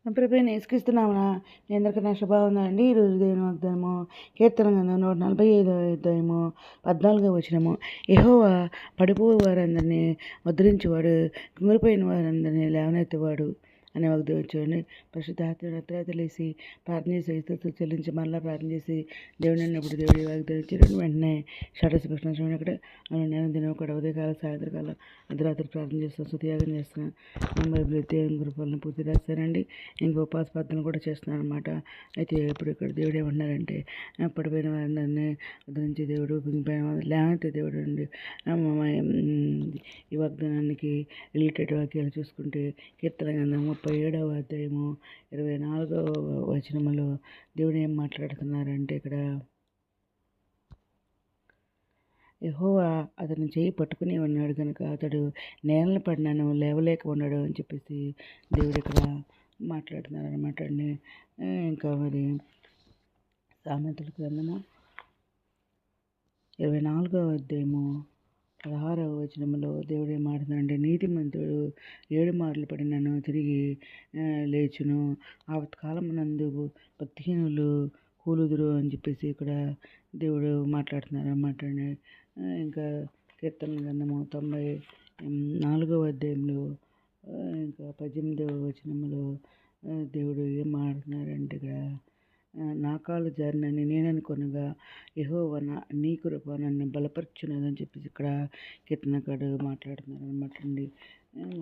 ప్రభువైన యేసుక్రీస్తునామమున మీ అందరికీ నా శుభవందనాలండి. ఈరోజు దేవుని వాగ్దానము కీర్తన గ్రంథం 145వ అధ్యాయము 14వ వచనము. యెహోవా పడిపోవు వారందరినీ ఉద్ధరించువాడు, కుంగిపోయిన వారందరినీ లేవనెత్తువాడు అనే వాగ్దానం చూడండి. పరిశుద్ధాత్మ అర్ధరాత్రి లేసి ప్రార్థన చేసి స్తుతులు చెల్లించి మళ్ళీ ప్రార్థన చేసి దేవుని అన్నప్పుడు దేవుడి వాగ్దానం ఇచ్చాడు. వెంటనే షాడస్ ప్రశ్న చూడండి. అక్కడ నేను దినం కూడా ఉదయకాలం సాయంత్రకాలం అర్ధరాత్రి ప్రార్థన చేస్తాను, స్తుతియాగం చేస్తున్నాను. బైబిల్ దేవుని కృపలను పూర్తి రాస్తానండి. ఇంకా ఉపవాస ప్రార్థనలు కూడా చేస్తున్నాను అనమాట. అయితే ఇప్పుడు ఇక్కడ దేవుడు ఏమన్నారంటే, పడిపోయిన వారందరినీ ఉద్ధరించి దేవుడు, కుంగిపోయిన వారిని లేవనెత్తే దేవుడు అండి. ఈ వాగ్దానానికి రిలేటెడ్ వాక్యాలు చూసుకుంటే కీర్తన గ్రంథం 37వ అధ్యాయము 24వ వచనములో దేవుడు ఏం మాట్లాడుతున్నారంటే, ఇక్కడ యెహోవా అతని చేయి పట్టుకుని ఉన్నాడు కనుక అతడు నేలను పడినను లేవలేక ఉన్నాడు అని చెప్పేసి దేవుడు ఇక్కడ మాట్లాడుతున్నారు అనమాట అండి. ఇంకా మరి సామెతల గ్రంథము 24వ అధ్యాయము 16వ వచనంలో దేవుడు ఏం మాట్లాడుతున్నాడంటే, నీతిమంతుడు 7 మార్లు పడినను తిరిగి లేచును, ఆపత్కాలమునందు భక్తిహీనులు కూలుదురు అని చెప్పేసి ఇక్కడ దేవుడు మాట్లాడుతున్నారు అన్నమాట అండి. ఇంకా కీర్తన గ్రంథము 94వ అధ్యాయంలో ఇంకా 18వ వచనంలో దేవుడు ఏం మాట్లాడుతున్నారంటే, ఇక్కడ నా కాలు జారినని నేను అనుకొనగా యెహోవా నీ కృప నన్ను బలపరుచున్నదని చెప్పేసి ఇక్కడ కీర్తనకారుడు మాట్లాడుతున్నారు అనమాట అండి.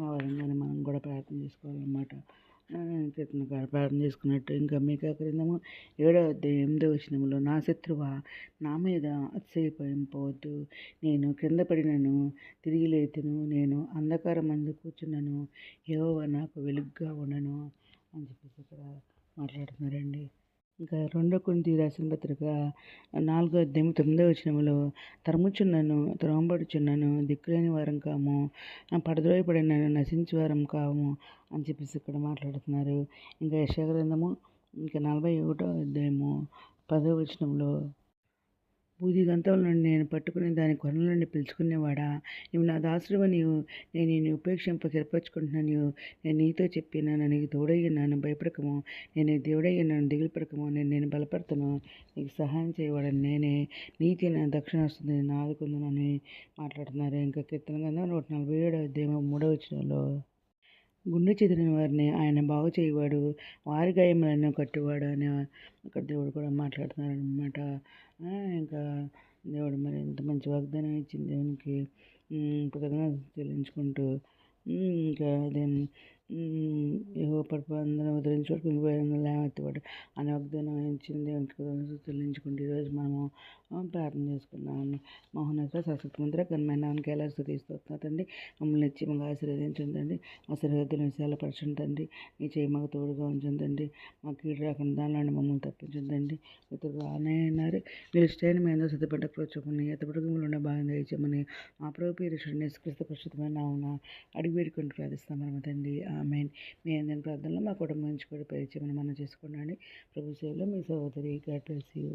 ఆ విధంగానే మనం కూడా ప్రార్థన చేసుకోవాలన్నమాట. కీర్తనకారుడు ప్రార్థన చేసుకున్నట్టు. ఇంకా మీకా గ్రంథము 7వ అధ్యాయం 8వ వచనంలో, నా శత్రువా నా మీద అతిశయపడిపోవద్దు, నేను క్రింద పడినను తిరిగి లేతును, నేను అంధకారమందు కూర్చున్నాను, యెహోవా నాకు వెలుగుగా ఉండను అని చెప్పేసి ఇక్కడ మాట్లాడుతున్నారండి. ఇంకా 2 కొరింథీ రాసిన పత్రిక 4వ అధ్యాయం 9వ వచనంలో, త్రోంబడుచున్నాను, దిక్కులేని వారం కాము, పడద్రోయపడినను నశించే వారం కాము అని చెప్పేసి ఇక్కడ మాట్లాడుతున్నారు. ఇంకా యెషయా గ్రంథము ఇంకా 41వ అధ్యాయము 10వ వచనంలో, బూది గంతల నుండి నేను పట్టుకుని దాని కొనల నుండి పిలుచుకునేవాడా, నీవు నా దాసుడివి, నేను నిన్ను ఉపేక్షింప స్థిరపరచుకుంటున్నాను, నేను నీతో చెప్పినాను, నీకు తోడయ్యున్నాను, భయపడకము, నేను దేవుడయ్యున్నాను, దిగులు పడకము, నేను బలపడతాను, నీకు సహాయం చేయవాడని నేనే, నీతి నా దక్షిణ వస్తుంది, నేను ఆదుకుందానని మాట్లాడుతున్నారు. ఇంకా కీర్తన గ్రంథం 147వ అధ్యాయం 3వ వచనంలో, గుండె చెదిరిన వారిని ఆయన బాగు చేయవాడు, వారి గాయములను కట్టువాడు అని అక్కడ దేవుడు కూడా మాట్లాడుతున్నారు అనమాట. ఇంకా దేవుడు మరి ఇంత మంచి వాగ్దానం ఇచ్చిన దేవునికి కృతజ్ఞతలు చెల్లించుకుంటూ ఇంకా దేని యెహోవా అందరం ఉద్ధరించేవాడు, కుంగిపోయిన లేవనెత్తేవాడు అనే వాగ్దానం ఇచ్చిన దేవునికి కృతజ్ఞతలు చెల్లించుకుంటూ ఈరోజు మనము ప్రార్థన చేసుకున్నాము. మహోన్నత సశక్తిమంతుడ ఘనమైన కైలాస స్తుతిస్తోత్రుతండి. మమ్మల్ని ఇచ్చి మాకు ఆశీర్వదించండి, మా సరిహద్దులను విశాలపరచండి, నీ చేయి మాకు తోడుగా ఉంచండి, మా కీడు రాకుండా దానిలో మమ్మల్ని తప్పించండి. ఇతరులు ఆనయ్యారు, మీరు ఇష్టమైన మీద సిద్ధపడ్డ ప్రోత్సహం ఎత్తపడుగులు ఉన్న భాగం దయచేయమని మా ప్రభు యేసుక్రీస్తు పరిశుద్ధమైన నామమున అడిగి వేడుకుంటూ ప్రార్థిస్తాం తండ్రి. ఆమేన్. మీ అందరి ప్రార్థనలో మా కుటుంబం నుంచి కూడా పరిచయం మనం చేసుకోండి. ప్రభు సేవలో మీ సహోదరి. God bless you.